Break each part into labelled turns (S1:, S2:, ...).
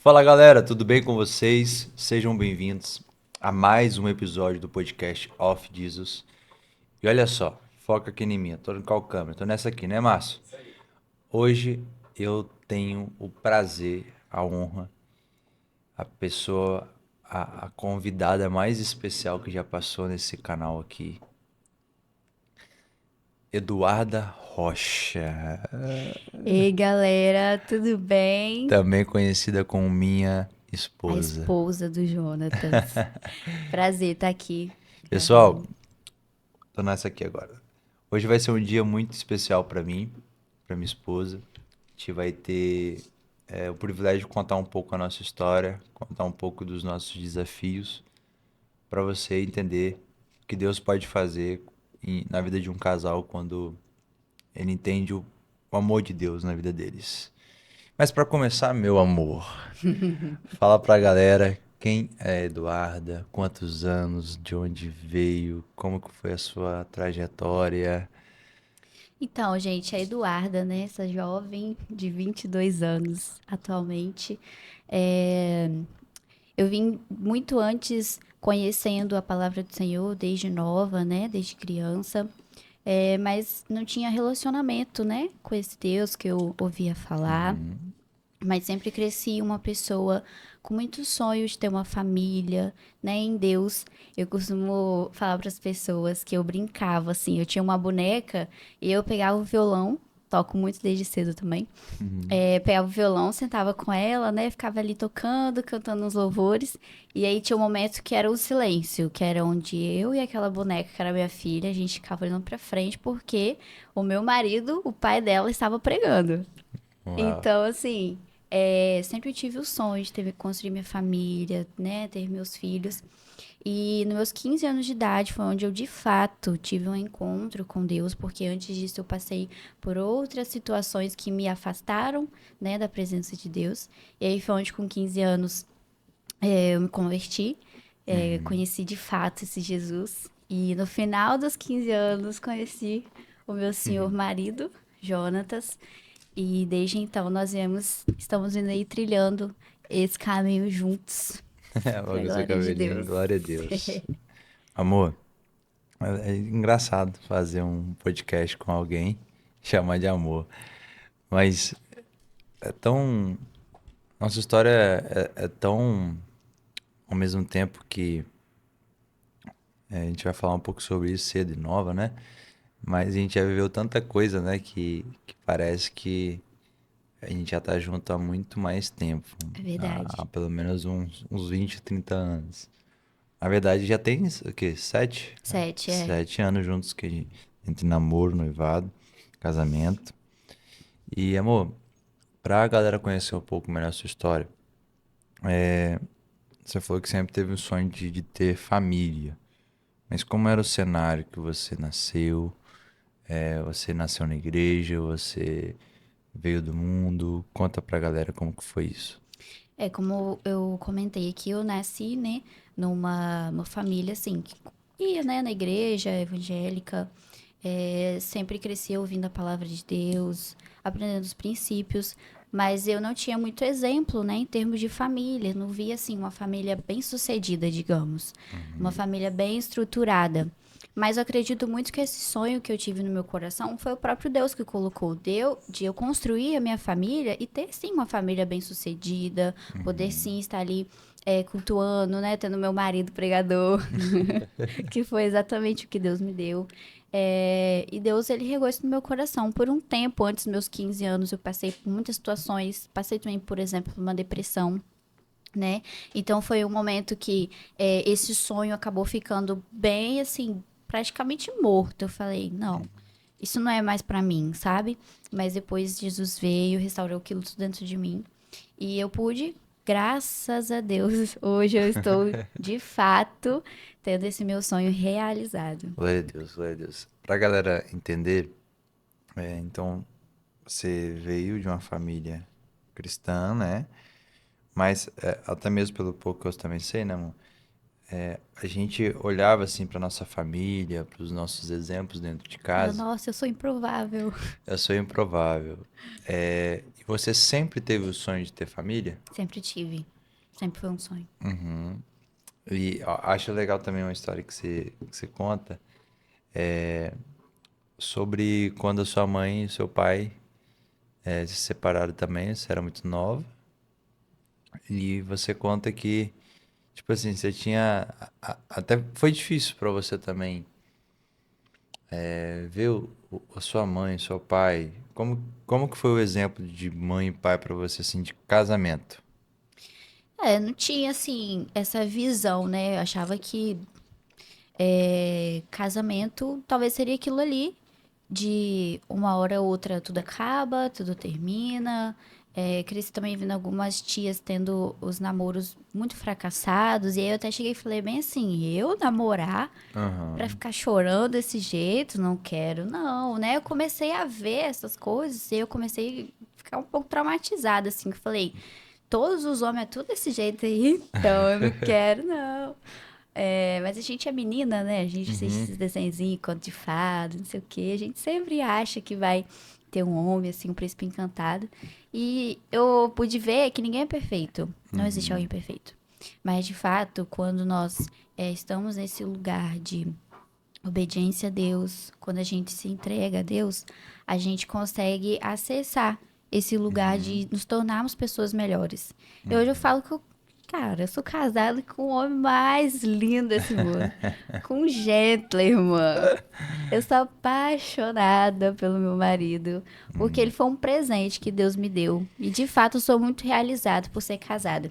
S1: Fala galera, tudo bem com vocês? Sejam bem-vindos a mais um episódio do podcast Off Jesus. E olha só, foca aqui em mim, tô no qual câmera? Tô nessa aqui, né, Márcio? Hoje eu tenho o prazer, a honra, a pessoa, a convidada mais especial que já passou nesse canal aqui, Eduarda Rocha,
S2: Ei, galera, tudo bem?
S1: também conhecida como minha
S2: A
S1: esposa.
S2: esposa do Jonatas. Prazer estar aqui
S1: Pessoal,
S2: gravando.
S1: tô nessa aqui agora. Hoje vai ser um dia muito especial para mim, para minha esposa. A gente vai ter o privilégio de contar um pouco a nossa história, contar um pouco dos nossos desafios, para você entender o que Deus pode fazer na vida de um casal quando ele entende o amor de Deus na vida deles. Mas para começar, meu amor, fala pra galera quem é Eduarda, quantos anos, de onde veio, como que foi a sua trajetória.
S2: Então, gente, a Eduarda, né? Essa jovem de 22 anos atualmente. É, Eu vim muito antes conhecendo a palavra do Senhor, desde nova, né? Desde criança. Mas não tinha relacionamento, né? Com esse Deus que eu ouvia falar.
S1: Uhum.
S2: Mas sempre cresci uma pessoa com muitos sonhos de ter uma família, né, em Deus. Eu costumo falar para as pessoas que eu brincava assim, eu tinha uma boneca e eu pegava o violão, toco muito desde cedo também.
S1: Uhum.
S2: Pegava o violão, sentava com ela, né, ficava ali tocando, cantando uns louvores. E aí tinha um momento que era o silêncio, que era onde eu e aquela boneca, que era minha filha, a gente ficava olhando para frente porque o meu marido, o pai dela, estava pregando.
S1: Uau.
S2: Então, assim, sempre tive o sonho de construir minha família, né? Ter meus filhos. E nos meus 15 anos de idade foi onde eu, de fato, tive um encontro com Deus, porque antes disso eu passei por outras situações que me afastaram, né, da presença de Deus. E aí foi onde, com 15 anos, eu me converti,
S1: Uhum.
S2: conheci de fato esse Jesus. E no final dos 15 anos, conheci o meu senhor
S1: Uhum.
S2: marido, Jonatas. E desde então estamos indo aí trilhando esse caminho juntos, para a
S1: Logo seu
S2: glória de
S1: cabelinho,
S2: Deus.
S1: glória a Deus. Amor, é engraçado fazer um podcast com alguém, chamar de amor. Mas é tão. Nossa história é tão. Ao mesmo tempo que a gente vai falar um pouco sobre isso cedo e nova, né? Mas a gente já viveu tanta coisa, né? Que parece que a gente já tá junto há muito mais tempo.
S2: É
S1: Há
S2: verdade.
S1: pelo menos uns 20, 30 anos. Na verdade, já tem o quê? 7?
S2: 7,
S1: 7 anos juntos que entre namoro, noivado, casamento. E, amor, pra galera conhecer um pouco melhor a sua história, você falou que sempre teve um sonho de ter família. Mas como era o cenário que você nasceu? Você nasceu na igreja? Você veio do mundo? Conta pra galera como que foi isso.
S2: como eu comentei aqui, eu nasci, né, numa família, assim, que ia, né, na igreja evangélica, sempre cresci ouvindo a palavra de Deus, aprendendo os princípios, mas eu não tinha muito exemplo, né, em termos de família, não via, assim, uma família bem-sucedida, digamos, uma
S1: Uhum.
S2: família bem estruturada. Mas eu acredito muito que esse sonho que eu tive no meu coração foi o próprio Deus que colocou. Deu de eu construir a minha família e ter sim uma família bem-sucedida, poder
S1: Uhum.
S2: sim estar ali cultuando, né? Tendo meu marido pregador, que foi exatamente o que Deus me deu. E Deus, ele regou isso no meu coração. Por um tempo, antes dos meus 15 anos, eu passei por muitas situações. Passei também, por exemplo, por uma depressão, né? Então foi um momento que esse sonho acabou ficando bem assim, praticamente morto. Eu falei, não, isso não é mais pra mim, sabe? Mas depois Jesus veio, restaurou aquilo tudo dentro de mim e eu pude, graças a Deus, hoje eu estou de fato tendo esse meu sonho realizado.
S1: Glória a Deus, glória a Deus. Pra galera entender, então você veio de uma família cristã, né? Mas até mesmo pelo pouco que eu também sei, né, amor? a gente olhava assim para nossa família, para os nossos exemplos dentro de
S2: Fala,
S1: casa.
S2: nossa, eu sou improvável.
S1: Eu sou improvável. E você sempre teve o sonho de ter família?
S2: Sempre tive. Sempre foi um sonho.
S1: E ó, acho legal também uma história que você conta sobre quando a sua mãe e seu pai se separaram também, você era muito nova. E você conta que, tipo assim, você tinha. Até foi difícil pra você também ver a sua mãe, seu pai. Como que foi o exemplo de mãe e pai pra você, assim, de casamento?
S2: Não tinha, assim, essa visão, né? Eu achava que casamento talvez seria aquilo ali, de uma hora ou outra tudo acaba, tudo termina. Cresci também vendo algumas tias tendo os namoros muito fracassados. E aí eu até cheguei e falei bem assim, eu namorar pra
S1: Aham.
S2: ficar chorando desse jeito, não quero, não, né? Eu comecei a ver essas coisas e eu comecei a ficar um pouco traumatizada, assim, que eu falei, todos os homens é tudo desse jeito aí, então eu não quero, não. Mas a gente é menina, né? A gente assiste
S1: Uhum.
S2: esses desenhozinhos, conto de fada, não sei o quê. A gente sempre acha que vai ter um homem, assim, um príncipe encantado. E eu pude ver que ninguém é perfeito. Não existe alguém perfeito. Mas, de fato, quando nós estamos nesse lugar de obediência a Deus, quando a gente se entrega a Deus, a gente consegue acessar esse lugar de nos tornarmos pessoas melhores. E hoje eu falo que cara, eu sou casada com o homem mais lindo desse mundo, com um gentleman. Eu sou apaixonada pelo meu marido, porque ele foi um presente que Deus me deu. E de fato eu sou muito realizada por ser casada.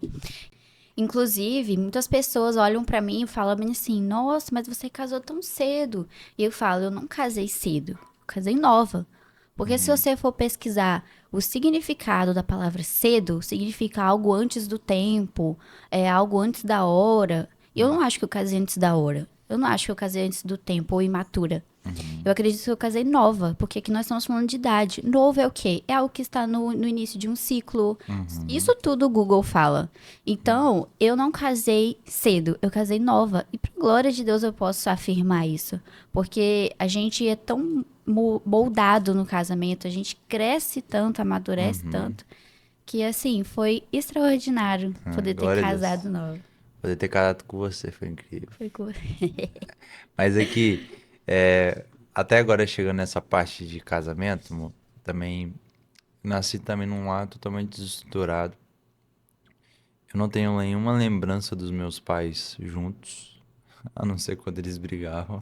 S2: Inclusive, muitas pessoas olham pra mim e falam assim: Nossa, mas você casou tão cedo. E eu falo: Eu não casei cedo, eu casei nova. Porque se você for pesquisar o significado da palavra cedo, significa algo antes do tempo, algo antes da hora. E eu não acho que eu casei antes da hora. Eu não acho que eu casei antes do tempo ou imatura. Eu acredito que eu casei nova, porque aqui nós estamos falando de idade. Novo é o quê? É algo que está no início de um ciclo. Isso tudo o Google fala. Então, eu não casei cedo, eu casei nova. E pra glória de Deus eu posso afirmar isso. Porque a gente é tão moldado no casamento, a gente cresce tanto, amadurece tanto, que assim, foi extraordinário poder ter
S1: Glória a Deus.
S2: casado nova.
S1: Poder ter casado com você foi incrível.
S2: Foi cool.
S1: Mas aqui, até agora chegando nessa parte de casamento, também nasci também num lar totalmente desestruturado. Eu não tenho nenhuma lembrança dos meus pais juntos, a não ser quando eles brigavam.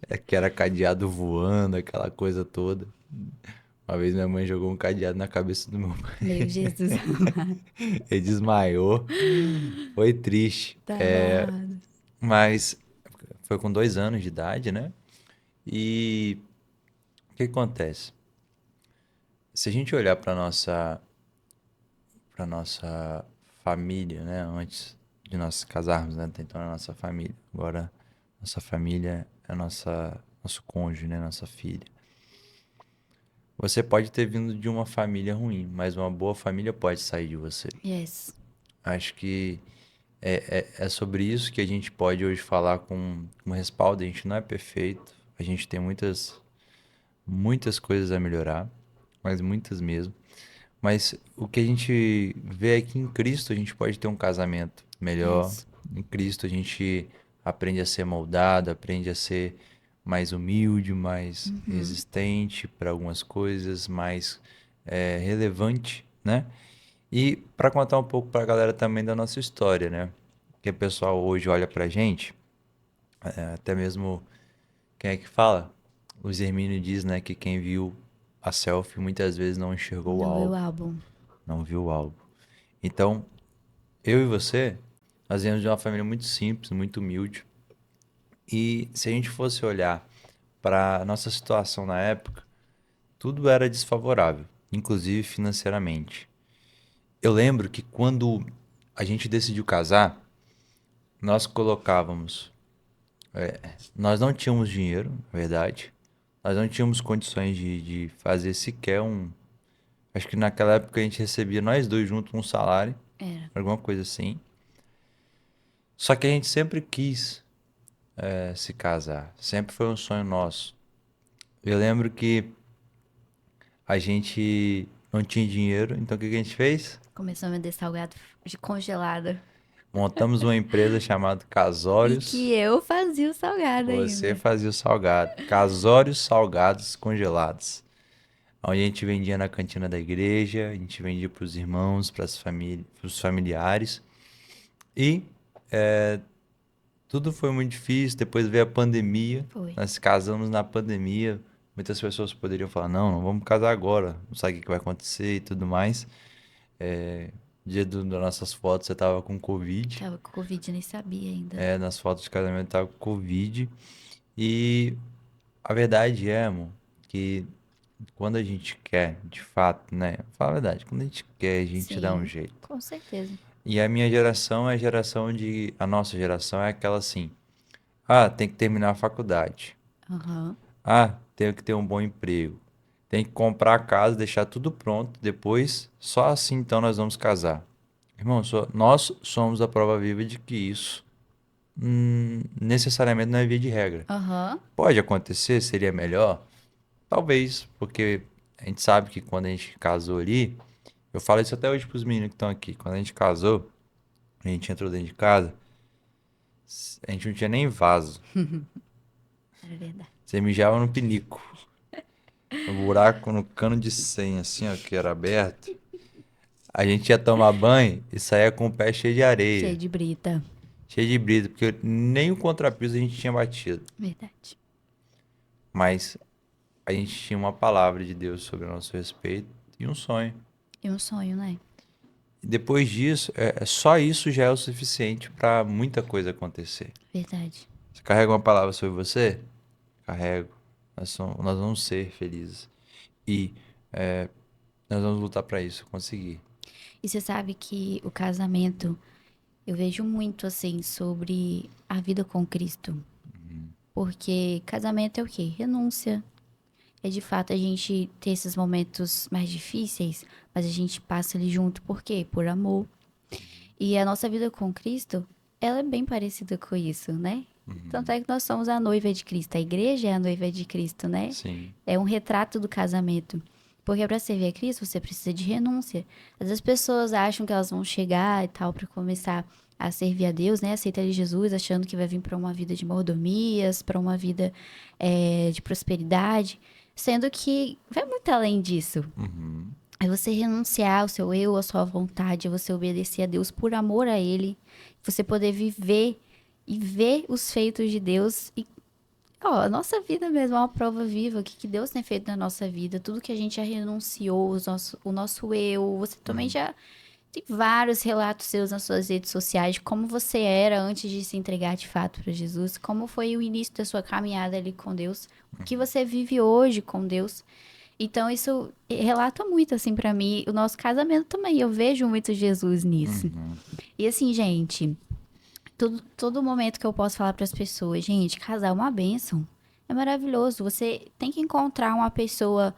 S1: É que era cadeado voando, aquela coisa toda. Uma vez minha mãe jogou um cadeado na cabeça do meu pai.
S2: Meu Jesus amado.
S1: Ele desmaiou. Foi triste.
S2: Tá amado.
S1: Mas foi com 2 anos de idade, né? E o que acontece? Se a gente olhar para nossa família, né? Antes de nós casarmos, né? Então, a nossa família. Agora, nossa família é nosso cônjuge, né? Nossa filha. Você pode ter vindo de uma família ruim, mas uma boa família pode sair de você.
S2: Yes.
S1: Acho que é sobre isso que a gente pode hoje falar com respaldo. A gente não é perfeito, a gente tem muitas coisas a melhorar, mas muitas mesmo. Mas o que a gente vê é que em Cristo a gente pode ter um casamento melhor.
S2: Yes.
S1: Em Cristo a gente aprende a ser moldado, aprende a ser mais humilde, mais resistente para algumas coisas, mais relevante, né? E para contar um pouco para a galera também da nossa história, né? Que o pessoal hoje olha pra gente, até mesmo quem é que fala? O Zermínio diz, né, que quem viu a selfie muitas vezes não enxergou o
S2: Não viu o
S1: alvo,
S2: álbum.
S1: não viu o alvo. Então, eu e você, nós viemos de uma família muito simples, muito humilde. E se a gente fosse olhar para nossa situação na época, tudo era desfavorável, inclusive financeiramente. Eu lembro que quando a gente decidiu casar, nós colocávamos. Nós não tínhamos dinheiro, na verdade. Nós não tínhamos condições de fazer sequer um. Acho que naquela época a gente recebia nós dois juntos um salário,
S2: Era.
S1: alguma coisa assim. Só que a gente sempre quis se casar. Sempre foi um sonho nosso. Eu lembro que a gente não tinha dinheiro, então o que que a gente fez?
S2: Começou a vender salgado de congelado.
S1: Montamos uma empresa chamada
S2: E que
S1: Casórios.
S2: eu fazia o salgado
S1: Você
S2: ainda.
S1: fazia o salgado. Casórios salgados congelados. Onde a gente vendia na cantina da igreja, a gente vendia para os irmãos, para os familiares. E tudo foi muito difícil. Depois veio a pandemia.
S2: Foi.
S1: Nós casamos na pandemia. Muitas pessoas poderiam falar: não, não vamos casar agora. Não sabe o que vai acontecer e tudo mais. Dia das nossas fotos, você tava com Covid.
S2: Tava com Covid, nem sabia ainda.
S1: Nas fotos de casamento tava com Covid. E a verdade é, amor, que quando a gente quer, de fato, né? Fala a verdade, quando a gente quer, a gente dá um
S2: Sim,
S1: jeito.
S2: com certeza.
S1: E a minha geração é a geração de. A nossa geração é aquela assim: ah, tem que terminar a faculdade.
S2: Aham.
S1: Ah, tenho que ter um bom emprego. Tem que comprar a casa, deixar tudo pronto. Depois, só assim então nós vamos casar. Irmão, nós somos a prova viva de que isso necessariamente não é via de regra.
S2: Aham.
S1: Pode acontecer, seria melhor? Talvez, porque a gente sabe que quando a gente casou ali, eu falo isso até hoje pros meninos que estão aqui. Quando a gente casou, a gente entrou dentro de casa, a gente não tinha nem vaso.
S2: Era verdade.
S1: Você mijava no pinico, no buraco, no cano de 100, assim, ó, que era aberto. A gente ia tomar banho e saía com o pé cheio de
S2: Cheio
S1: areia,
S2: de brita.
S1: cheio de brisa, porque nem o contrapiso a gente tinha batido.
S2: Verdade.
S1: Mas a gente tinha uma palavra de Deus sobre o nosso respeito e um sonho.
S2: E um sonho, né?
S1: E depois disso, só isso já é o suficiente para muita coisa acontecer.
S2: Verdade.
S1: Você carrega uma palavra sobre você? Carrego. Nós vamos ser felizes. E nós vamos lutar para isso, conseguir.
S2: E você sabe que o casamento, eu vejo muito assim sobre a vida com Cristo. Porque casamento é o quê? Renúncia. É de fato a gente ter esses momentos mais difíceis, mas a gente passa ali junto. Por quê? Por amor. E a nossa vida com Cristo, ela é bem parecida com isso, né? Tanto é que nós somos a noiva de Cristo. A igreja é a noiva de Cristo, né?
S1: Sim.
S2: É um retrato do casamento. Porque para servir a Cristo, você precisa de renúncia. Às vezes as pessoas acham que elas vão chegar e tal para começar a servir a Deus, né? Aceita ali Jesus, achando que vai vir para uma vida de mordomias, para uma vida de prosperidade, sendo que vai muito além disso. É você renunciar ao seu eu, à sua vontade, é você obedecer a Deus por amor a Ele, você poder viver e ver os feitos de Deus e ó, a nossa vida mesmo é uma prova viva. O que, que Deus tem feito na nossa vida. Tudo que a gente já renunciou, o nosso eu. Você também já tem vários relatos seus nas suas redes sociais de como você era antes de se entregar de fato para Jesus. Como foi o início da sua caminhada ali com Deus. O que você vive hoje com Deus. Então, isso relata muito, assim, para mim. O nosso casamento também. Eu vejo muito Jesus nisso. E assim, gente... Todo momento que eu posso falar para as pessoas, gente, casar é uma bênção. É maravilhoso. Você tem que encontrar uma pessoa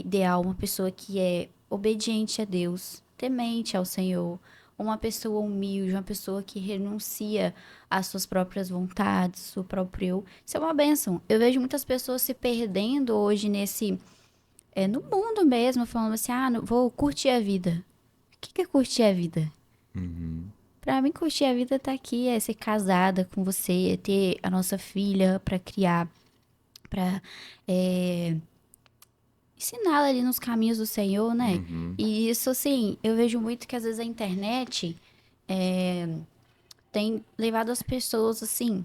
S2: ideal, uma pessoa que é obediente a Deus, temente ao Senhor, uma pessoa humilde, uma pessoa que renuncia às suas próprias vontades, o próprio eu. Isso é uma bênção. Eu vejo muitas pessoas se perdendo hoje no mundo mesmo, falando assim, vou curtir a vida. O que é curtir a vida? Pra mim, curtir a vida tá aqui, é ser casada com você, é ter a nossa filha pra criar, pra ensiná-la ali nos caminhos do Senhor, né? E isso, assim, eu vejo muito que às vezes a internet tem levado as pessoas, assim,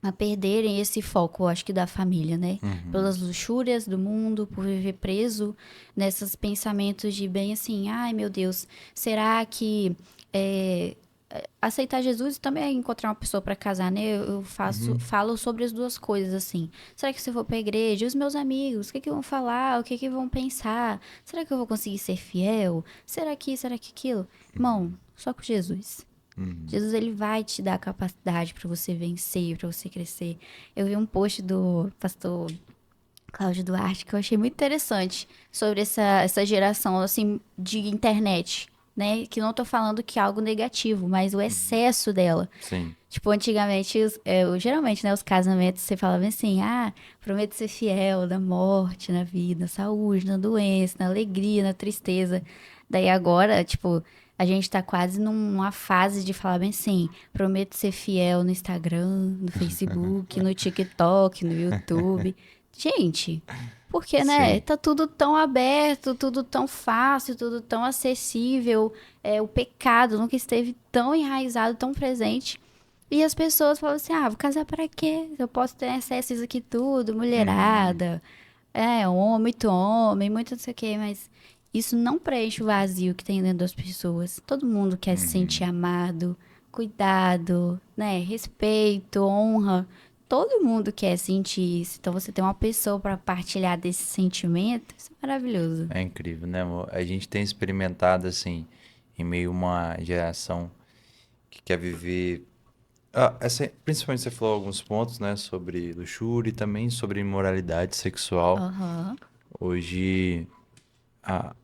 S2: a perderem esse foco, eu acho que da família, né? Pelas luxúrias do mundo, por viver preso nesses pensamentos de bem assim, ai meu Deus, será que aceitar Jesus também é encontrar uma pessoa para casar, né? Eu falo sobre as duas coisas assim. Será que se eu for pra igreja, os meus amigos, o que que vão falar? O que que vão pensar? Será que eu vou conseguir ser fiel? Será que aquilo? Irmão, só com Jesus. Jesus, ele vai te dar a capacidade para você vencer, para você crescer. Eu vi um post do pastor Cláudio Duarte que eu achei muito interessante sobre essa geração, assim, de internet. né? Que não tô falando que é algo negativo, mas o
S1: Uhum.
S2: excesso dela.
S1: Sim.
S2: Tipo, antigamente, geralmente, né, os casamentos, você falava assim, prometo ser fiel na morte, na vida, na saúde, na doença, na alegria, na tristeza. Daí agora, tipo, a gente tá quase numa fase de falar bem assim, prometo ser fiel no Instagram, no Facebook, no TikTok, no YouTube. Gente, porque, né,
S1: Sim.
S2: tá tudo tão aberto, tudo tão fácil, tudo tão acessível. O pecado nunca esteve tão enraizado, tão presente. E as pessoas falam assim: vou casar para quê? Eu posso ter acesso a isso aqui tudo,
S1: Uhum.
S2: mulherada, homem, muito não sei o quê, mas isso não preenche o vazio que tem dentro das pessoas. Todo mundo quer se sentir
S1: Uhum.
S2: amado, cuidado, né? Respeito, honra. Todo mundo quer sentir isso. Então você tem uma pessoa para partilhar desse sentimento, isso é maravilhoso.
S1: É incrível, né, amor? A gente tem experimentado, assim, em meio a uma geração que quer viver. Principalmente você falou alguns pontos, né, sobre luxúria e também sobre imoralidade sexual.
S2: Aham.
S1: Hoje, a,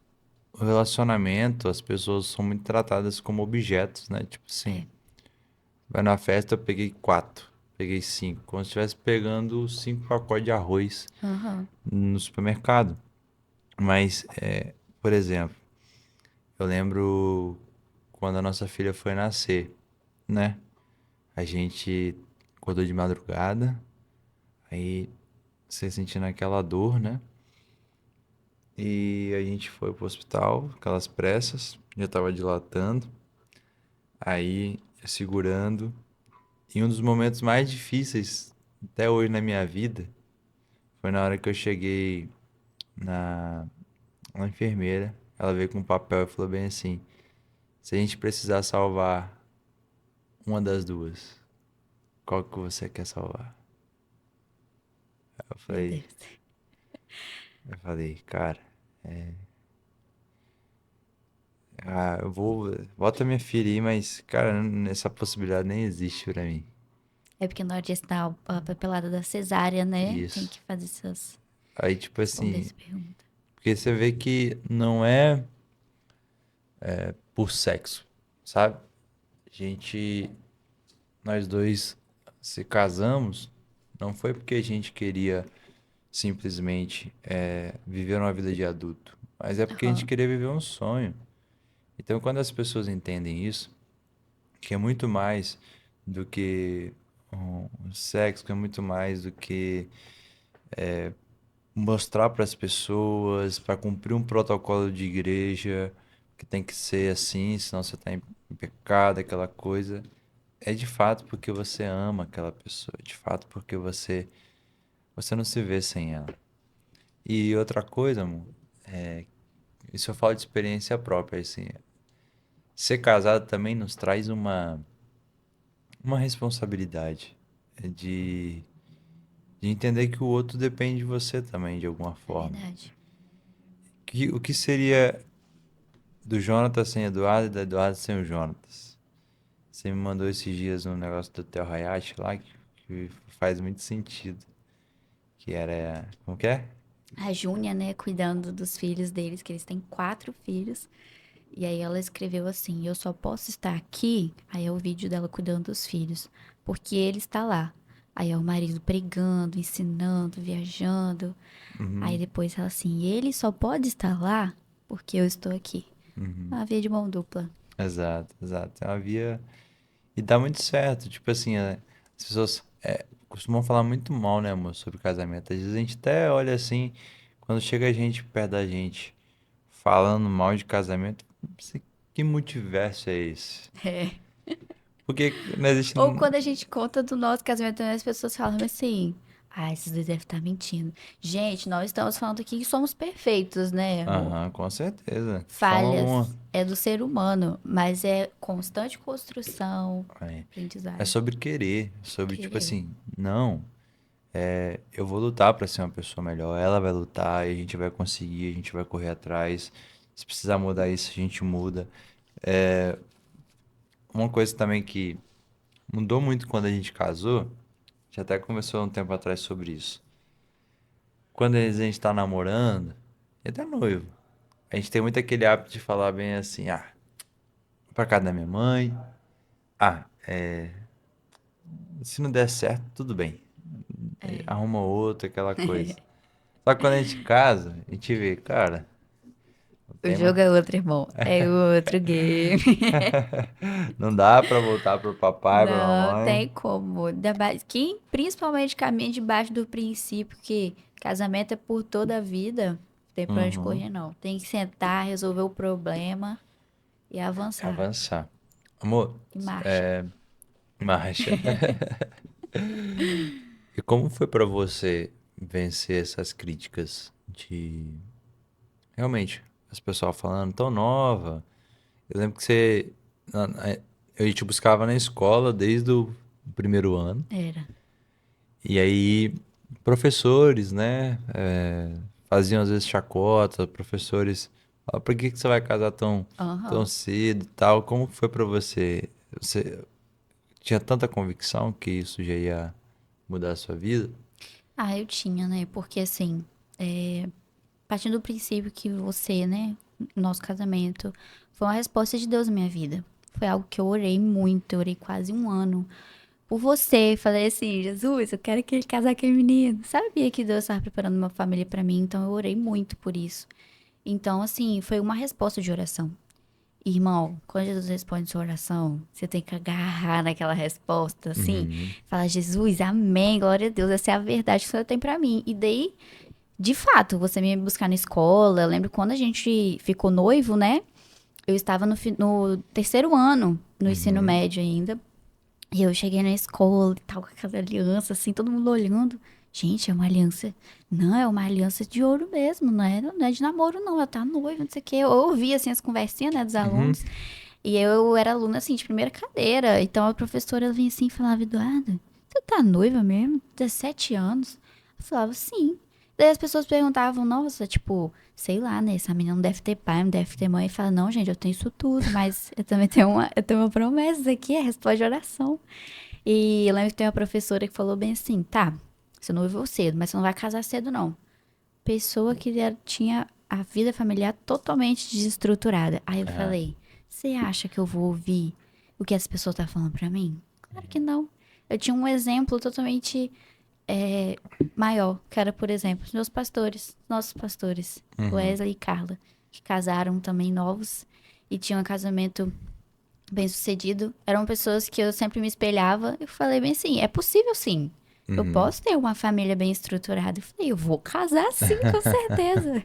S1: o relacionamento, as pessoas são muito tratadas como objetos, né? Tipo assim,
S2: É.
S1: vai na festa, eu peguei quatro, peguei cinco, como se estivesse pegando cinco pacotes de arroz
S2: Aham.
S1: no supermercado. Mas, por exemplo, eu lembro quando a nossa filha foi nascer, né? A gente acordou de madrugada, aí você sentindo aquela dor, né? E a gente foi pro hospital, aquelas pressas, já tava dilatando, aí segurando. E um dos momentos mais difíceis até hoje na minha vida foi na hora que eu cheguei na, na enfermeira. Ela veio com um papel e falou bem assim: se a gente precisar salvar uma das duas, qual que você quer salvar? Eu
S2: Meu
S1: falei,
S2: Deus.
S1: eu falei, cara, eu vou. Bota minha filha aí, mas, cara, essa possibilidade nem existe pra mim.
S2: É porque na hora de assinar a papelada da cesárea, né? Tem
S1: Isso.
S2: que fazer essas.
S1: Aí, tipo
S2: Responder
S1: assim,
S2: essa pergunta.
S1: porque você vê que não é por sexo, sabe? A gente, nós dois se casamos, não foi porque a gente queria simplesmente viver uma vida de adulto, mas é porque a gente
S2: Aham.
S1: queria viver um sonho. Então, quando as pessoas entendem isso, que é muito mais do que um sexo, que é muito mais do que mostrar para as pessoas, para cumprir um protocolo de igreja, que tem que ser assim, senão você está em pecado, aquela coisa. É de fato porque você ama aquela pessoa, de fato porque você não se vê sem ela. E outra coisa, amor, isso eu falo de experiência própria, assim, ser casado também nos traz uma responsabilidade de entender que o outro depende de você também, de alguma
S2: É
S1: forma.
S2: verdade.
S1: O que seria do Jonatas sem Eduardo e da Eduardo sem o Jonatas? Você me mandou esses dias um negócio do Theo Hayashi lá que faz muito sentido. Que era. Como que é?
S2: A Júnia, né, cuidando dos filhos deles, que eles têm 4 filhos. E aí ela escreveu assim: eu só posso estar aqui. Aí é o vídeo dela cuidando dos filhos, porque ele está lá. Aí é o marido pregando, ensinando, viajando. Aí
S1: Uhum,
S2: depois ela assim: ele só pode estar lá porque eu estou aqui.
S1: uhum.
S2: Uma via de mão dupla.
S1: Exato, exato. É uma via. E dá muito certo. Tipo assim, as pessoas costumam falar muito mal, né, amor, sobre casamento. Às vezes a gente até olha assim, quando chega a gente perto da gente falando mal de casamento, você- que multiverso é esse?
S2: É.
S1: Porque não existe.
S2: Ou quando a gente conta do nosso casamento, né, as pessoas falam assim: esses dois devem estar mentindo. Gente, nós estamos falando aqui que somos perfeitos, né, amor?
S1: Aham, com certeza. De forma alguma.
S2: Falhas é do ser humano, mas é constante construção,
S1: É, é
S2: aprendizagem,
S1: sobre querer, sobre tipo
S2: querer.
S1: assim, não, eu vou lutar pra ser uma pessoa melhor, ela vai lutar e a gente vai conseguir, a gente vai correr atrás. Se precisar mudar isso, a gente muda. Uma coisa também que mudou muito quando a gente casou, já até conversou um tempo atrás sobre isso. Quando a gente tá namorando, e até noivo, a gente tem muito aquele hábito de falar bem assim, pra casa da minha mãe. Ah, se não der certo, tudo bem.
S2: É.
S1: Arruma outra, aquela coisa. Só que quando a gente casa, a gente vê, cara, o
S2: O
S1: tema
S2: jogo é outro, irmão. É outro game.
S1: não dá pra voltar pro papai, pra
S2: Não tem
S1: mamãe.
S2: como. Quem principalmente caminha debaixo do princípio que casamento é por toda a vida, não tem pra onde
S1: Uhum.
S2: correr, não. Tem que sentar, resolver o problema e avançar.
S1: Avançar. Amor,
S2: E marcha.
S1: é, marcha. E como foi pra você vencer essas críticas de realmente as pessoas falando tão nova? Eu lembro que eu te buscava na escola desde o primeiro ano.
S2: Era.
S1: E aí, professores, né, faziam às vezes chacota, professores, falavam, por que que você vai casar tão
S2: Aham.
S1: cedo e tal? Como foi pra você? Você tinha tanta convicção que isso já ia mudar a sua vida?
S2: Ah, eu tinha, né? Porque assim, partindo do princípio que você, né, nosso casamento, foi uma resposta de Deus na minha vida. Foi algo que eu orei muito, eu orei quase um ano por você. Falei assim, Jesus, eu quero que ele casar com aquele menino. Sabia que Deus estava preparando uma família pra mim, então eu orei muito por isso. Então, assim, foi uma resposta de oração. Irmão, quando Jesus responde sua oração, você tem que agarrar naquela resposta, assim,
S1: Uhum,
S2: falar, Jesus, amém, glória a Deus, essa é a verdade que o Senhor tem pra mim. E daí, de fato, você me buscar na escola. Eu lembro quando a gente ficou noivo, né? Eu estava no terceiro ano, no ensino
S1: uhum.
S2: médio ainda. E eu cheguei na escola e tal, com aquela aliança, assim, todo mundo olhando. Gente, é uma aliança. Não, é uma aliança de ouro mesmo, não é de namoro, não. Ela tá noiva, não sei o quê. Eu ouvi, assim, as conversinhas, né, dos
S1: Uhum.
S2: alunos. E eu era aluna, assim, de primeira cadeira. Então a professora ela vinha assim e falava, Eduarda, você tá noiva mesmo? 17 anos? Eu falava, sim. Daí as pessoas perguntavam, nossa, tipo, sei lá, né? Essa menina não deve ter pai, não deve ter mãe. E fala, não, gente, eu tenho isso tudo, mas eu também tenho uma promessa, isso aqui é resposta de oração. E eu lembro que tem uma professora que falou bem assim, tá, você noivou cedo, mas você não vai casar cedo, não. Pessoa que tinha a vida familiar totalmente desestruturada. Aí eu
S1: É,
S2: falei, você acha que eu vou ouvir o que as pessoas estão falando pra mim? Claro que não. Eu tinha um exemplo totalmente maior, que era, por exemplo, os meus pastores, nossos pastores,
S1: uhum.
S2: Wesley e Carla, que casaram também novos e tinham um casamento bem sucedido. Eram pessoas que eu sempre me espelhava. Eu falei bem assim, é possível sim. Eu
S1: Uhum.
S2: posso ter uma família bem estruturada. Eu falei, eu vou casar sim, com certeza.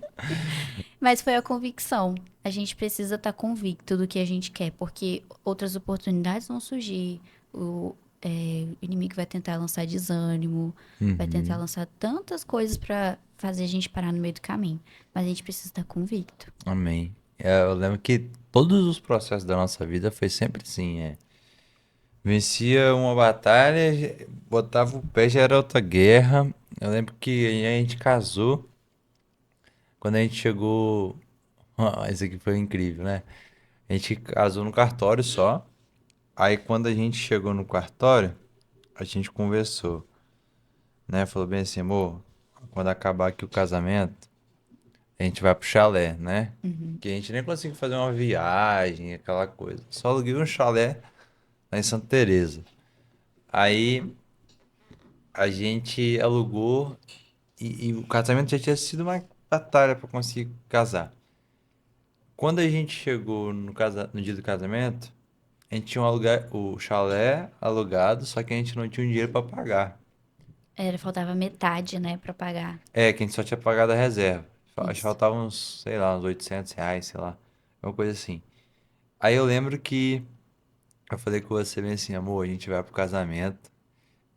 S2: Mas foi a convicção. A gente precisa estar convicto do que a gente quer, porque outras oportunidades vão surgir. O inimigo vai tentar lançar desânimo, vai tentar
S1: Uhum.
S2: lançar tantas coisas pra fazer a gente parar no meio do caminho. Mas a gente precisa estar convicto.
S1: Amém. Eu lembro que todos os processos da nossa vida foi sempre assim, vencia uma batalha, botava o pé, já era outra guerra. Eu lembro que a gente casou, quando a gente chegou. Isso aqui foi incrível, né? A gente casou no cartório só. Aí quando a gente chegou no cartório, a gente conversou, né? Falou bem assim, amor, quando acabar aqui o casamento, a gente vai pro chalé, né?
S2: Uhum.
S1: Que a gente nem conseguiu fazer uma viagem, aquela coisa. Só aluguei um chalé lá em Santa Teresa. Aí a gente alugou e o casamento já tinha sido uma batalha para conseguir casar. Quando a gente chegou no dia do casamento, a gente tinha o chalé alugado, só que a gente não tinha o dinheiro para pagar.
S2: Era, faltava metade, né, pra pagar.
S1: É, que a gente só tinha pagado a reserva. Acho que
S2: Isso.
S1: faltava uns, sei lá, uns R$ 800, sei lá. Uma coisa assim. Aí eu lembro que eu falei com você bem assim, amor, a gente vai pro casamento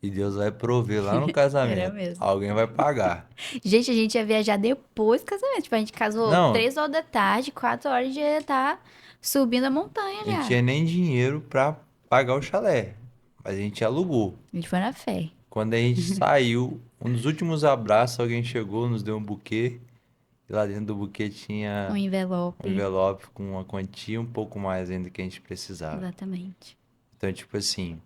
S1: e Deus vai prover lá no
S2: Era
S1: casamento.
S2: mesmo.
S1: Alguém vai pagar.
S2: Gente, a gente ia viajar depois do casamento. Tipo, a gente casou
S1: Não,
S2: 3 horas da tarde, 4 horas a gente ia estar subindo a montanha
S1: a gente
S2: já.
S1: tinha nem dinheiro pra pagar o chalé, mas a gente alugou.
S2: A gente foi na fé.
S1: Quando a gente saiu, um dos últimos abraços, alguém chegou, nos deu um buquê. E lá dentro do buquê
S2: Um
S1: tinha um
S2: envelope.
S1: envelope com uma quantia um pouco mais ainda que a gente precisava.
S2: Exatamente.
S1: Então, tipo assim,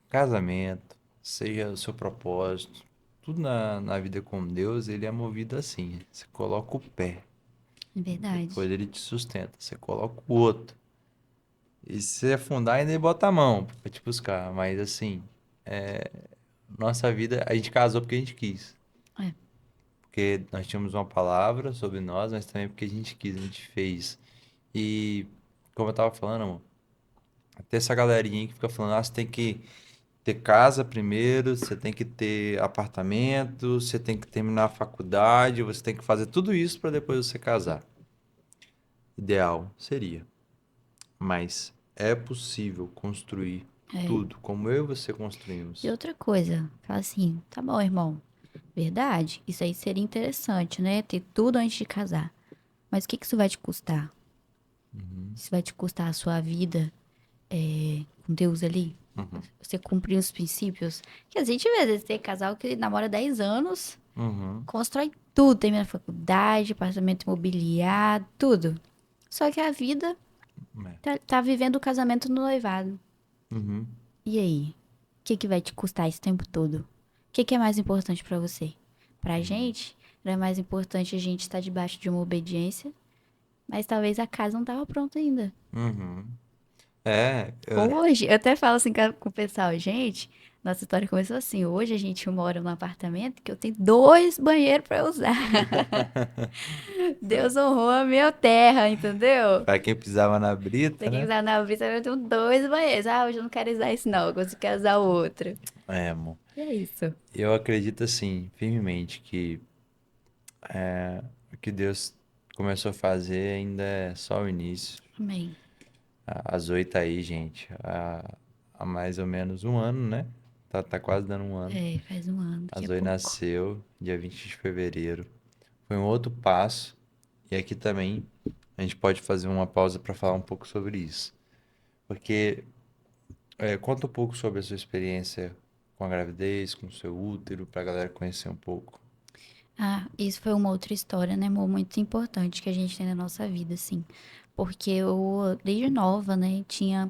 S1: casamento, seja o seu propósito, tudo na vida com Deus, ele é movido assim. Você coloca o pé,
S2: É verdade.
S1: depois ele te sustenta. Você coloca o outro. E se você afundar, ainda ele bota a mão pra te buscar. Mas assim, nossa vida, a gente casou porque a gente quis.
S2: É.
S1: Porque nós tínhamos uma palavra sobre nós, mas também porque a gente quis, a gente fez. E, como eu tava falando, amor, tem essa galerinha aí que fica falando, você tem que ter casa primeiro, você tem que ter apartamento, você tem que terminar a faculdade, você tem que fazer tudo isso para depois você casar. Ideal seria, mas é possível construir
S2: É.
S1: tudo como eu e você
S2: E
S1: construímos.
S2: outra coisa, fala assim, tá bom, irmão, verdade, isso aí seria interessante, né? Ter tudo antes de casar. Mas o que que isso vai te custar? Isso vai te custar a sua vida com Deus ali?
S1: Uhum,
S2: Você cumprir os princípios? Que a gente vê, às vezes, tem casal que namora 10 anos,
S1: uhum,
S2: constrói tudo, termina a faculdade, apartamento imobiliário, tudo. Só que a vida
S1: é,
S2: tá vivendo o casamento no noivado.
S1: uhum,
S2: E aí? O que que vai te custar esse tempo todo? O que que é mais importante pra você? Pra gente, era mais importante a gente estar debaixo de uma obediência, mas talvez a casa não tava pronta ainda.
S1: uhum. É,
S2: Hoje, eu até falo assim com o pessoal, gente, nossa história começou assim. Hoje a gente mora num apartamento que eu tenho 2 banheiros pra usar. Deus honrou a minha terra, entendeu?
S1: para quem pisava na
S2: Pra
S1: brita,
S2: quem
S1: né?
S2: quiser na brisa, eu tenho 2 banheiros. Ah, hoje eu não quero usar esse não, eu gosto de usar o outro.
S1: É, amor.
S2: E é isso.
S1: Eu acredito assim, firmemente, que o que Deus começou a fazer ainda é só o início.
S2: Amém.
S1: A Zoe tá aí, gente, há mais ou menos um ano, né? Tá quase dando um ano.
S2: É, faz um ano,
S1: A
S2: daqui a
S1: Zoe
S2: pouco.
S1: nasceu dia 20 de fevereiro. Foi um outro passo. E aqui também a gente pode fazer uma pausa para falar um pouco sobre isso. Porque conta um pouco sobre a sua experiência com a gravidez, com o seu útero, pra galera conhecer um pouco.
S2: Ah, isso foi uma outra história, né, amor? Muito importante que a gente tem na nossa vida, assim. Porque eu, desde nova, né, tinha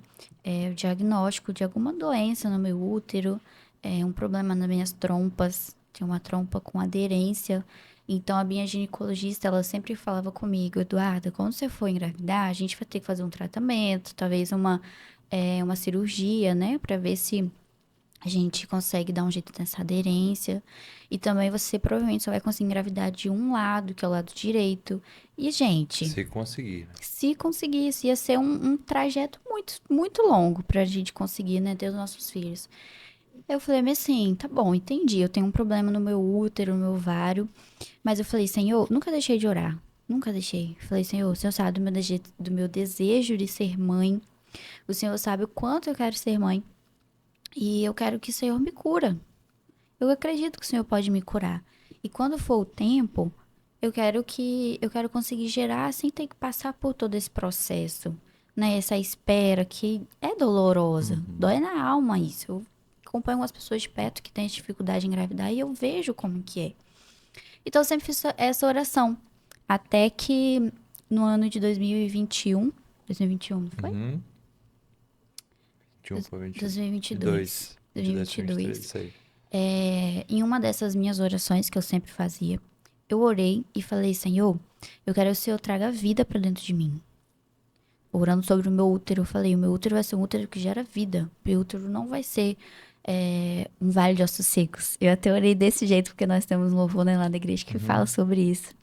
S2: o diagnóstico de alguma doença no meu útero, um problema nas minhas trompas, tinha uma trompa com aderência. Então, a minha ginecologista, ela sempre falava comigo, Eduarda, quando você for engravidar, a gente vai ter que fazer um tratamento, talvez uma cirurgia, né, pra ver se a gente consegue dar um jeito nessa aderência. E também você provavelmente só vai conseguir engravidar de um lado, que é o lado direito. E, gente,
S1: Se conseguir, né?
S2: se conseguisse, ia ser um trajeto muito, muito longo pra gente conseguir, né, ter os nossos filhos. Eu falei, mas assim, tá bom, entendi. Eu tenho um problema no meu útero, no meu ovário. Mas eu falei, Senhor, nunca deixei de orar. Nunca deixei. Falei, Senhor, o Senhor sabe do meu desejo de ser mãe. O Senhor sabe o quanto eu quero ser mãe. E eu quero que o Senhor me cura. Eu acredito que o Senhor pode me curar. E quando for o tempo, eu quero conseguir gerar sem ter que passar por todo esse processo, né? Essa espera que é dolorosa,
S1: Uhum.
S2: dói na alma isso. Eu acompanho umas pessoas de perto que têm dificuldade em engravidar e eu vejo como que é. Então eu sempre fiz essa oração, até que no ano de 2021, não foi?
S1: Uhum. 21 para
S2: 2022,
S1: 22. 22 para 23,
S2: 2022.
S1: isso aí.
S2: Em uma dessas minhas orações que eu sempre fazia, eu orei e falei, Senhor, eu quero que o Senhor traga vida pra dentro de mim. Orando sobre o meu útero, eu falei, o meu útero vai ser um útero que gera vida. O meu útero não vai ser um vale de ossos secos. Eu até orei desse jeito, porque nós temos um louvor, né, lá na igreja que fala
S1: Uhum.
S2: sobre isso.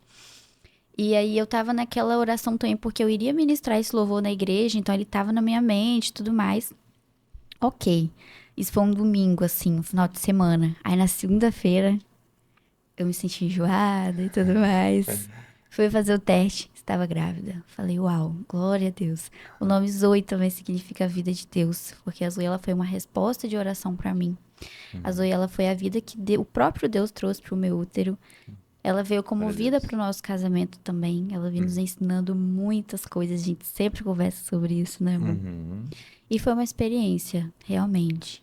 S2: E aí eu tava naquela oração também, porque eu iria ministrar esse louvor na igreja, então ele tava na minha mente e tudo mais. Ok. Isso foi um domingo, assim, um final de semana. Aí na segunda-feira, eu me senti enjoada e tudo mais. Fui fazer o teste, estava grávida. Falei, uau, glória a Deus. O nome Zoe também significa vida de Deus, porque a Zoe ela foi uma resposta de oração para mim. A Zoe ela foi a vida que o próprio Deus trouxe pro meu útero. Ela veio como
S1: Glória a
S2: vida
S1: Deus.
S2: pro nosso casamento também. Ela veio nos ensinando muitas coisas. A gente sempre conversa sobre isso, né, amor?
S1: Uhum.
S2: E foi uma experiência, realmente.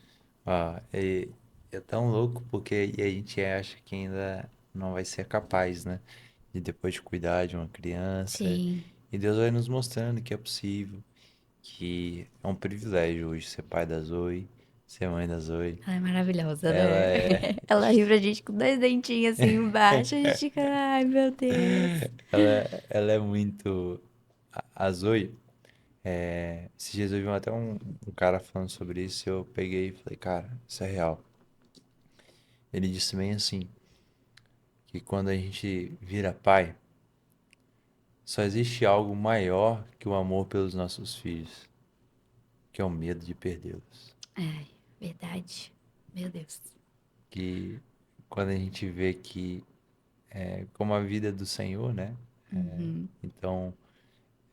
S1: É tão louco porque a gente acha que ainda não vai ser capaz, né? De depois de cuidar de uma criança.
S2: Sim.
S1: E Deus vai nos mostrando que é possível, que é um privilégio hoje ser pai da Zoe, ser mãe da Zoe.
S2: Ela é maravilhosa,
S1: Ela
S2: né?
S1: é,
S2: Ela ri pra gente com 2 dentinhos assim embaixo. A gente fica, ai meu Deus.
S1: ela é muito. A Zoe, Esses dias eu vi até um cara falando sobre isso e eu peguei e falei, cara, isso é real. Ele disse bem assim, que quando a gente vira pai, só existe algo maior que o amor pelos nossos filhos, que é o medo de perdê-los.
S2: Ai, verdade. Meu Deus.
S1: Que quando a gente vê que como a vida é do Senhor, né?
S2: Uhum.
S1: Então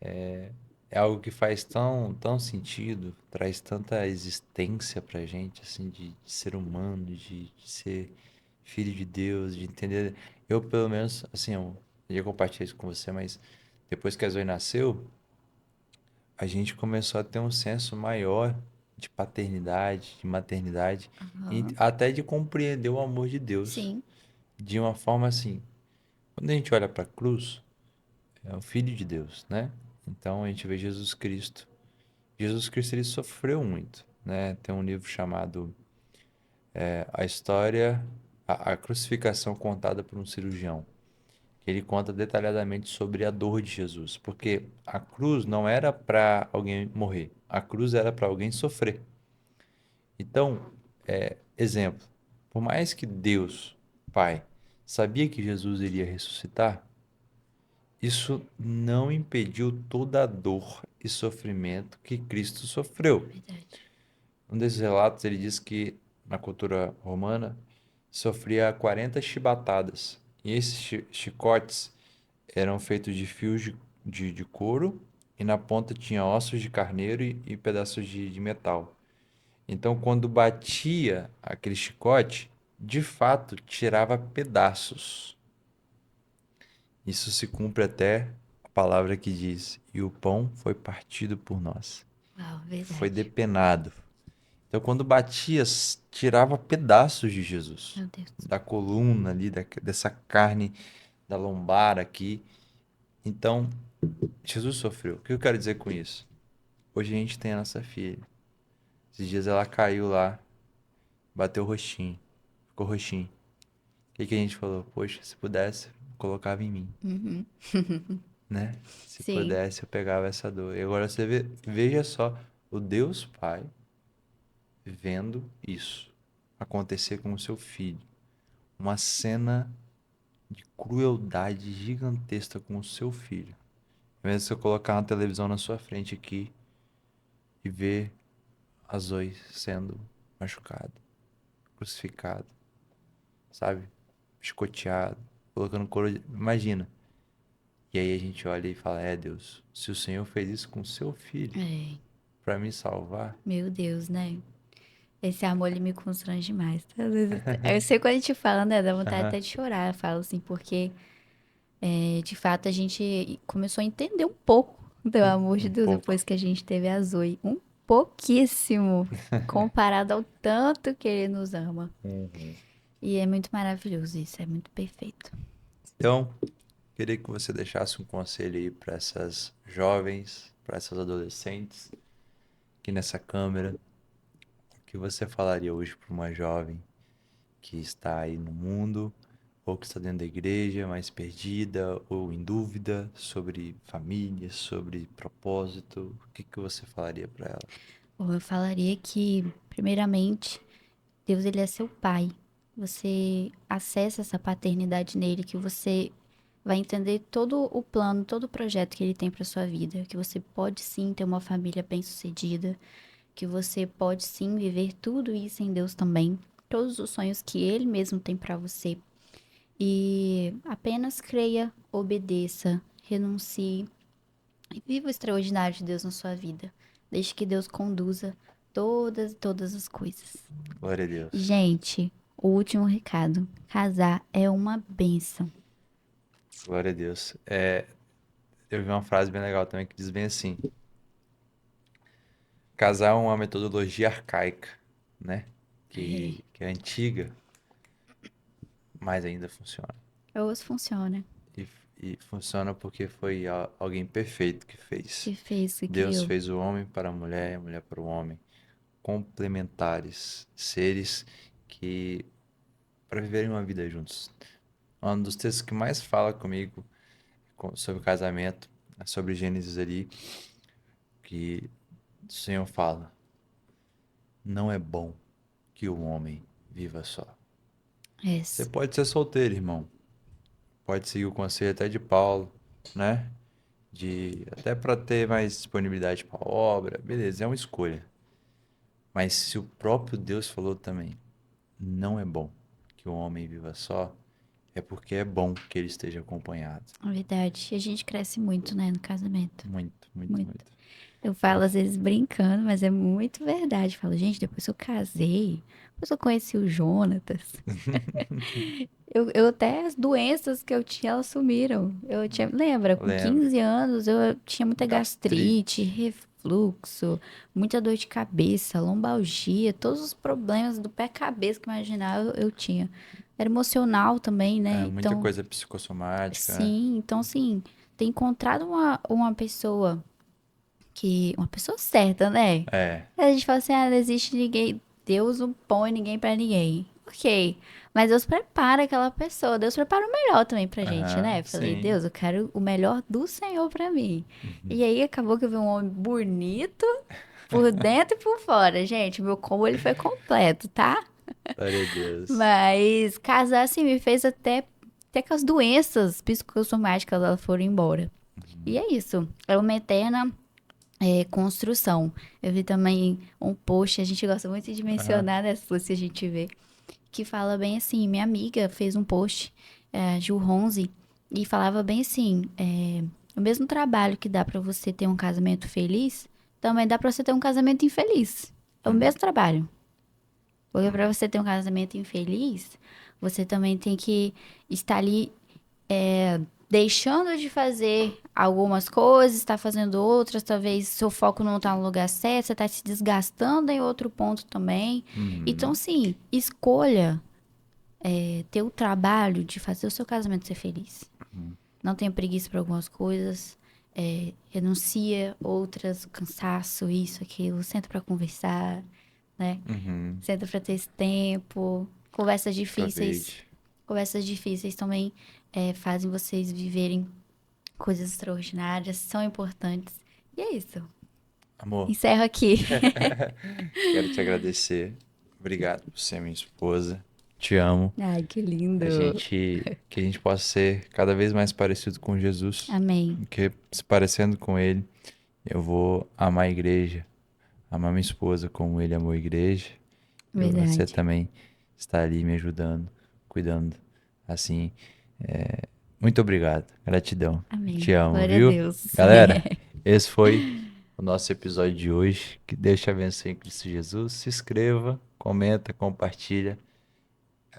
S1: é algo que faz tão sentido, traz tanta existência pra gente, assim, de ser humano, de ser filho de Deus, de entender. Eu, pelo menos, assim, eu já compartilhei isso com você, mas depois que a Zoe nasceu, a gente começou a ter um senso maior de paternidade, de maternidade, e
S2: Aham.
S1: até de compreender o amor de Deus
S2: Sim.
S1: de uma forma assim. Quando a gente olha para a cruz, é o Filho de Deus, né? Então a gente vê Jesus Cristo. Jesus Cristo ele sofreu muito, né? Tem um livro chamado A História, a Crucificação contada por um cirurgião. Ele conta detalhadamente sobre a dor de Jesus, porque a cruz não era para alguém morrer, a cruz era para alguém sofrer. Então, exemplo, por mais que Deus, Pai, sabia que Jesus iria ressuscitar, isso não impediu toda a dor e sofrimento que Cristo sofreu.
S2: Verdade.
S1: Um desses relatos, ele diz que na cultura romana sofria 40 chibatadas. E esses chicotes eram feitos de fios de couro e na ponta tinha ossos de carneiro e pedaços de metal. Então, quando batia aquele chicote, de fato tirava pedaços. Isso se cumpre até a palavra que diz: e o pão foi partido por nós,
S2: Uau,
S1: foi
S2: verdade.
S1: depenado. Então, quando batia, tirava pedaços de Jesus,
S2: Meu Deus.
S1: da coluna ali, dessa carne da lombar aqui. Então, Jesus sofreu. O que eu quero dizer com isso? Hoje a gente tem a nossa filha. Esses dias ela caiu lá, bateu o rostinho, ficou roxinho. O que que a gente falou? Poxa, se pudesse, colocava em mim,
S2: Uhum.
S1: né? Se
S2: Sim.
S1: pudesse, eu pegava essa dor. E agora você veja só o Deus Pai vendo isso acontecer com o seu filho. Uma cena de crueldade gigantesca com o seu filho. Mesmo se eu colocar uma televisão na sua frente aqui e ver a Zoe sendo machucada, crucificada, sabe? Chicoteado, colocando couro. Imagina. E aí a gente olha e fala: é Deus, se o Senhor fez isso com o seu filho
S2: É.
S1: para me salvar,
S2: Meu Deus, né? Esse amor, ele me constrange demais. Às vezes, eu sei quando a gente fala, né? Dá vontade
S1: aham,
S2: até de chorar. Eu falo assim, porque, de fato, a gente começou a entender um pouco do amor de
S1: um
S2: Deus
S1: pouco.
S2: depois que a gente teve a Zoe. Um pouquíssimo, comparado ao tanto que ele nos ama.
S1: Uhum.
S2: E é muito maravilhoso isso, é muito perfeito.
S1: Então, queria que você deixasse um conselho aí para essas jovens, para essas adolescentes, aqui nessa câmera. O que você falaria hoje para uma jovem que está aí no mundo, ou que está dentro da igreja, mais perdida, ou em dúvida sobre família, sobre propósito? O que que você falaria para ela?
S2: Bom, eu falaria que, primeiramente, Deus, ele é seu pai. Você acessa essa paternidade nele, que você vai entender todo o plano, todo o projeto que ele tem para sua vida, que você pode sim ter uma família bem-sucedida, que você pode sim viver tudo isso em Deus também, todos os sonhos que ele mesmo tem para você. E apenas creia, obedeça, renuncie e viva o extraordinário de Deus na sua vida. Deixe que Deus conduza todas as coisas.
S1: Glória a Deus.
S2: Gente, o último recado. Casar é uma bênção.
S1: Glória a Deus. Eu vi uma frase bem legal também que diz bem assim: casar é uma metodologia arcaica, né?
S2: É.
S1: Que é antiga, mas ainda funciona.
S2: Hoje funciona.
S1: E, e funciona porque foi alguém perfeito que fez.
S2: Que fez, que
S1: Deus
S2: criou.
S1: fez o homem para a mulher para o homem. Complementares, seres que para viverem uma vida juntos. Um dos textos que mais fala comigo sobre casamento, é sobre Gênesis ali, que o Senhor fala: não é bom que o homem viva só. Você
S2: Isso.
S1: pode ser solteiro, irmão. Pode seguir o conselho até de Paulo, né? De até para ter mais disponibilidade para a obra, beleza, é uma escolha. Mas se o próprio Deus falou também, não é bom que o homem viva só, é porque é bom que ele esteja acompanhado.
S2: É verdade. E a gente cresce muito, né, no casamento.
S1: Muito, muito,
S2: Muito.
S1: muito.
S2: Eu falo às vezes brincando, mas é muito verdade. Eu falo, gente, depois que eu casei, depois eu conheci o Jonatas. Eu até as doenças que eu tinha, elas sumiram. Eu tinha, lembra, com
S1: Lembro.
S2: 15 anos eu tinha muita gastrite,
S1: Gastrite.
S2: refluxo, muita dor de cabeça, lombalgia, todos os problemas do pé-cabeça que imaginar eu tinha. Era emocional também, né?
S1: É, muita
S2: Então,
S1: coisa psicossomática, né?
S2: sim, então assim, ter encontrado uma pessoa uma pessoa certa, né?
S1: É.
S2: A gente fala assim, ah, não existe ninguém, Deus não põe ninguém pra ninguém. Ok, mas Deus prepara aquela pessoa, Deus prepara o melhor também pra gente,
S1: Aham,
S2: né? Falei,
S1: sim.
S2: Deus, eu quero o melhor do Senhor pra mim.
S1: Uhum.
S2: E aí acabou que eu vi um homem bonito, por dentro e por fora. Gente, meu combo ele foi completo, tá?
S1: Glória a Deus.
S2: Mas casar assim me fez até que as doenças psicossomáticas elas foram embora. E é isso. É uma eterna construção. Eu vi também um post, a gente gosta muito de
S1: Aham.
S2: mencionar nessas coisas que a gente vê, que fala bem assim, minha amiga fez um post, a Ju Ronzi, e falava bem assim, o mesmo trabalho que dá pra você ter um casamento feliz, também dá pra você ter um casamento infeliz. É o
S1: Hum,
S2: mesmo trabalho. Porque pra
S1: hum.
S2: você ter um casamento infeliz, você também tem que estar ali deixando de fazer algumas coisas, está fazendo outras, talvez seu foco não está no lugar certo, você está se desgastando em outro ponto também. Então,
S1: Uhum.
S2: sim, escolha ter o trabalho de fazer o seu casamento ser feliz.
S1: Uhum.
S2: Não tenha preguiça para algumas coisas, renuncia outras, cansaço, isso, aquilo, senta para conversar, né?
S1: Uhum.
S2: Senta para ter esse tempo, conversas difíceis.
S1: Aproveite.
S2: Conversas difíceis também fazem vocês viverem coisas extraordinárias, são importantes. E é isso.
S1: Amor,
S2: Encerro aqui.
S1: quero te agradecer. Obrigado por ser minha esposa. Te amo.
S2: Ai, que lindo.
S1: Que a gente possa ser cada vez mais parecido com Jesus,
S2: Amém.
S1: porque se parecendo com ele, eu vou amar a igreja, amar minha esposa como ele amou a igreja, e você
S2: Verdade.
S1: também está ali me ajudando, cuidando, assim. Muito obrigado, gratidão. Te
S2: Amém.
S1: amo,
S2: Glória a
S1: viu?
S2: Deus.
S1: Galera, esse foi o nosso episódio de hoje. Que Deus te abençoe em Cristo Jesus. Se inscreva, comenta, compartilha.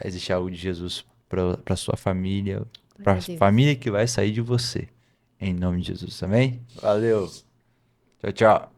S1: Existe algo de Jesus para sua família, para
S2: Glória
S1: a
S2: a Deus.
S1: família que vai sair de você. Em nome de Jesus, amém? Valeu. Tchau, tchau.